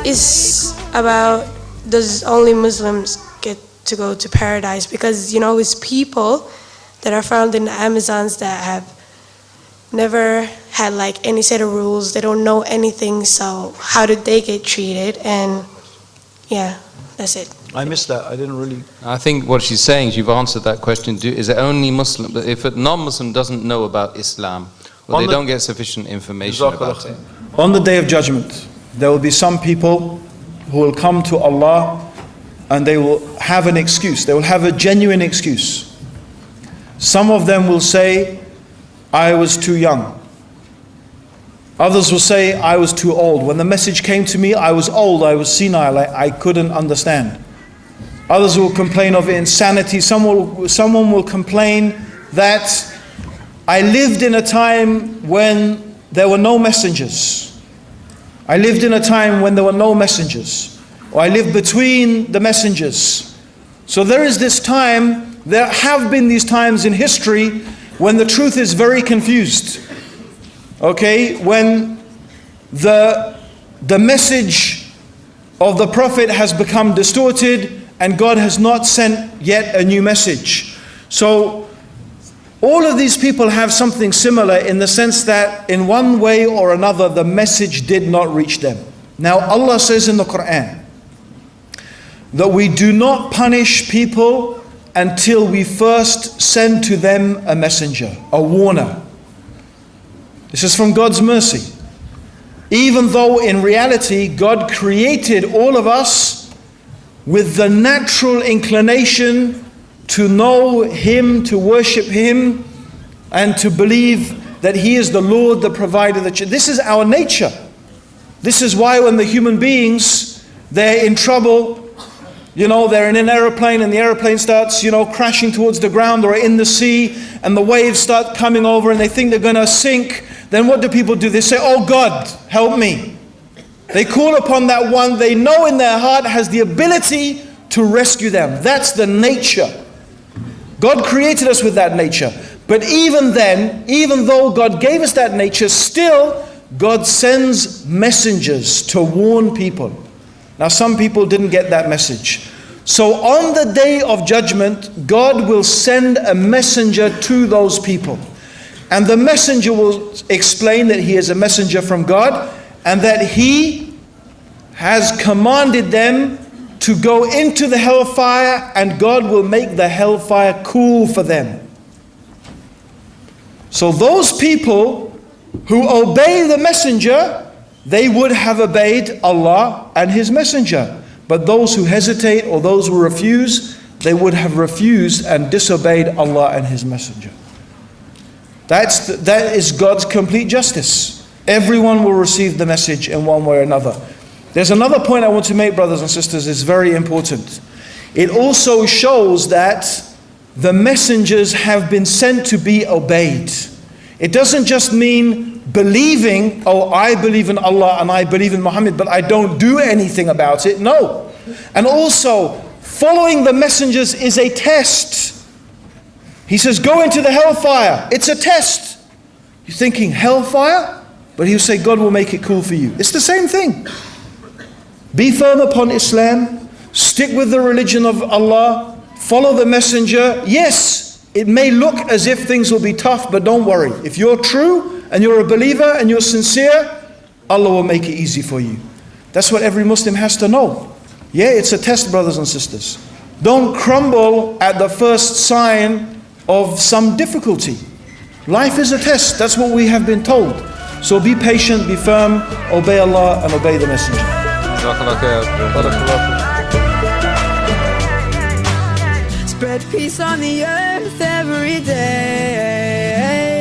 It's about, does only Muslims get to go to paradise? Because, you know, it's people that are found in the Amazons that have never had like any set of rules. They don't know anything, so how did they get treated? And yeah, that's it. I missed that. I didn't really. I think what she's saying is you've answered that question. Is it only Muslim? If a non-Muslim doesn't know about Islam, well, they don't get sufficient information about it. On the Day of Judgment, there will be some people who will come to Allah and they will have an excuse. They will have a genuine excuse. Some of them will say, I was too young. Others will say, I was too old. When the message came to me, I was old, I was senile, I couldn't understand. Others will complain of insanity. Someone will complain that I lived in a time when there were no messengers. I lived in a time when there were no messengers. Or I lived between the messengers. So there is this time, there have been these times in history when the truth is very confused. Okay, when the message of the Prophet has become distorted and God has not sent yet a new message. So all of these people have something similar in the sense that in one way or another the message did not reach them. Now Allah says in the Quran that we do not punish people until we first send to them a messenger, a warner. This is from God's mercy. Even though in reality God created all of us with the natural inclination to know Him, to worship Him, and to believe that He is the Lord, the provider. This is our nature. This is why when the human beings, they're in trouble, you know, they're in an aeroplane and the aeroplane starts, you know, crashing towards the ground, or in the sea and the waves start coming over and they think they're going to sink, then what do people do? They say, oh God, help me. They call upon that one they know in their heart has the ability to rescue them. That's the nature. God created us with that nature. But even then, even though God gave us that nature, still God sends messengers to warn people. Now some people didn't get that message. So on the Day of Judgment, God will send a messenger to those people. And the messenger will explain that he is a messenger from God and that he has commanded them to go into the hellfire, and God will make the hellfire cool for them. So those people who obey the messenger, they would have obeyed Allah and His messenger. But those who hesitate or those who refuse, they would have refused and disobeyed Allah and His messenger. That is God's complete justice. Everyone will receive the message in one way or another. There's another point I want to make, brothers and sisters, it's very important. It also shows that the messengers have been sent to be obeyed. It doesn't just mean believing, oh, I believe in Allah and I believe in Muhammad, but I don't do anything about it. No. And also, following the messengers is a test. He says, go into the hellfire. It's a test. You're thinking, hellfire? But He'll say, God will make it cool for you. It's the same thing. Be firm upon Islam, stick with the religion of Allah, follow the messenger. Yes, it may look as if things will be tough, but don't worry. If you're true and you're a believer and you're sincere, Allah will make it easy for you. That's what every Muslim has to know. Yeah, it's a test, brothers and sisters. Don't crumble at the first sign of some difficulty. Life is a test. That's what we have been told. So be patient, be firm, obey Allah and obey the messenger. Spread peace on the earth every day.